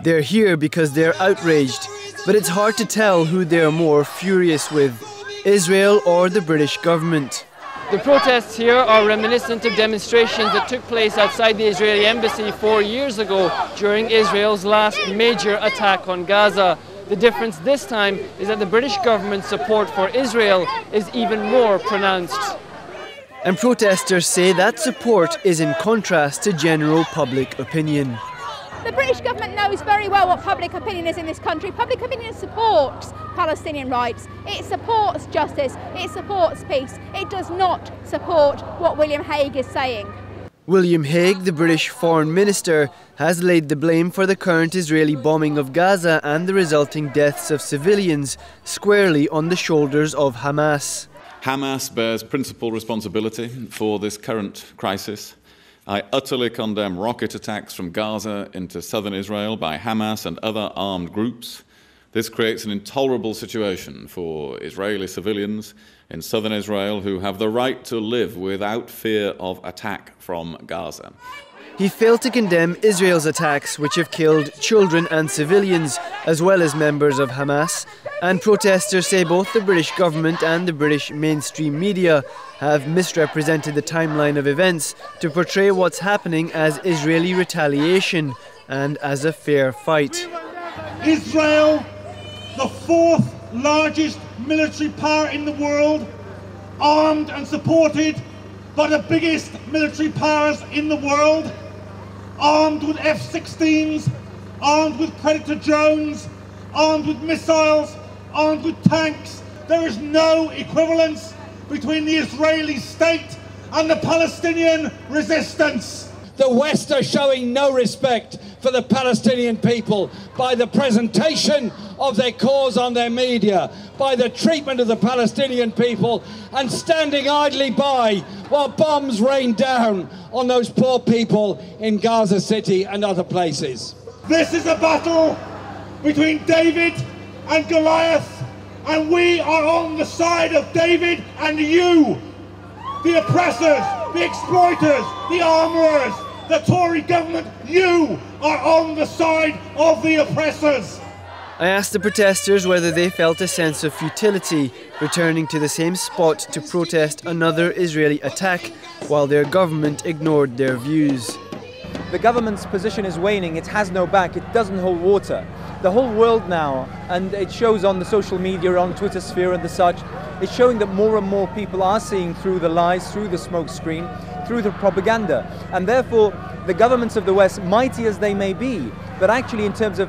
They're here because they're outraged, but it's hard to tell who they're more furious with, Israel or the British government. The protests here are reminiscent of demonstrations that took place outside the Israeli embassy 4 years ago during Israel's last major attack on Gaza. The difference this time is that the British government's support for Israel is even more pronounced. And protesters say that support is in contrast to general public opinion. The British government knows very well what public opinion is in this country. Public opinion supports Palestinian rights, it supports justice, it supports peace. It does not support what William Hague is saying. William Hague, the British Foreign Minister, has laid the blame for the current Israeli bombing of Gaza and the resulting deaths of civilians squarely on the shoulders of Hamas. Hamas bears principal responsibility for this current crisis. I utterly condemn rocket attacks from Gaza into southern Israel by Hamas and other armed groups. This creates an intolerable situation for Israeli civilians in southern Israel who have the right to live without fear of attack from Gaza. He failed to condemn Israel's attacks, which have killed children and civilians, as well as members of Hamas. And protesters say both the British government and the British mainstream media have misrepresented the timeline of events to portray what's happening as Israeli retaliation and as a fair fight. Israel, the fourth largest military power in the world, armed and supported by the biggest military powers in the world, armed with F-16s, armed with Predator drones, armed with missiles, armed with tanks. There is no equivalence between the Israeli state and the Palestinian resistance. The West are showing no respect for the Palestinian people by the presentation of their cause on their media, by the treatment of the Palestinian people, and standing idly by while bombs rain down on those poor people in Gaza City and other places. This is a battle between David and Goliath, and we are on the side of David and you, the oppressors, the exploiters, the armourers, the Tory government. You are on the side of the oppressors. I asked the protesters whether they felt a sense of futility returning to the same spot to protest another Israeli attack while their government ignored their views. The government's position is waning, it has no back, it doesn't hold water. The whole world now, and it shows on the social media, on Twitter sphere and the such, it's showing that more and more people are seeing through the lies, through the smoke screen, through the propaganda. And therefore, the governments of the West, mighty as they may be, but actually in terms of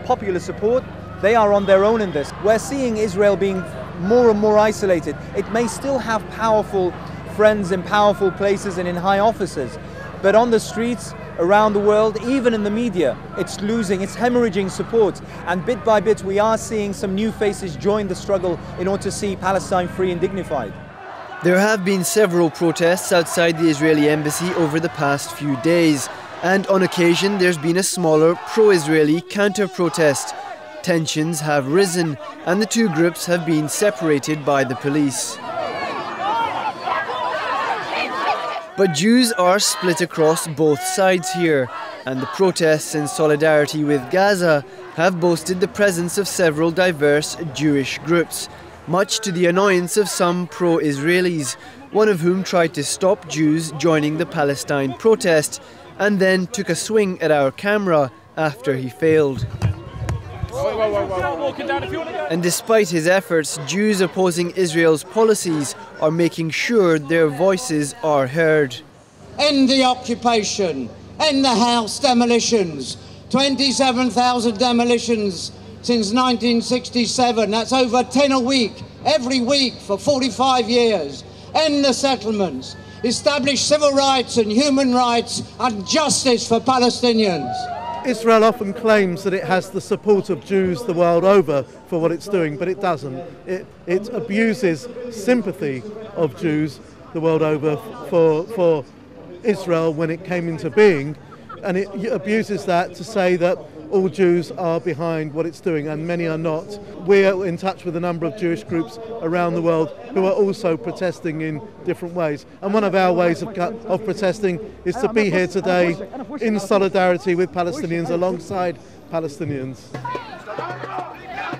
popular support, they are on their own in this. We're seeing Israel being more and more isolated. It may still have powerful friends in powerful places and in high offices, but on the streets, around the world, even in the media, it's losing, it's hemorrhaging support. And bit by bit, we are seeing some new faces join the struggle in order to see Palestine free and dignified. There have been several protests outside the Israeli embassy over the past few days, and on occasion there's been a smaller pro-Israeli counter-protest. Tensions have risen, and the two groups have been separated by the police. But Jews are split across both sides here, and the protests in solidarity with Gaza have boasted the presence of several diverse Jewish groups, much to the annoyance of some pro-Israelis, one of whom tried to stop Jews joining the Palestine protest and then took a swing at our camera after he failed. And despite his efforts, Jews opposing Israel's policies are making sure their voices are heard. End the occupation, end the house demolitions, 27,000 demolitions since 1967, that's over 10 a week, every week for 45 years. End the settlements, establish civil rights and human rights and justice for Palestinians. Israel often claims that it has the support of Jews the world over for what it's doing, but it doesn't. It abuses sympathy of Jews the world over for Israel when it came into being, and it abuses that to say that all Jews are behind what it's doing, and many are not. We're in touch with a number of Jewish groups around the world who are also protesting in different ways. And one of our ways of protesting is to be here today in solidarity with Palestinians, alongside Palestinians.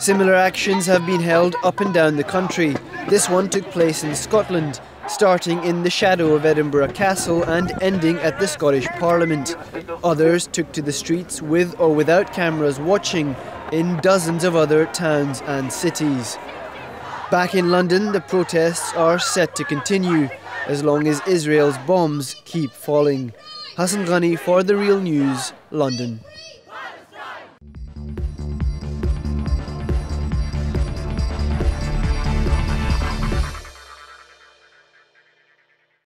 Similar actions have been held up and down the country. This one took place in Scotland, starting in the shadow of Edinburgh Castle and ending at the Scottish Parliament. Others took to the streets with or without cameras watching in dozens of other towns and cities. Back in London, the protests are set to continue as long as Israel's bombs keep falling. Hassan Ghani for The Real News, London.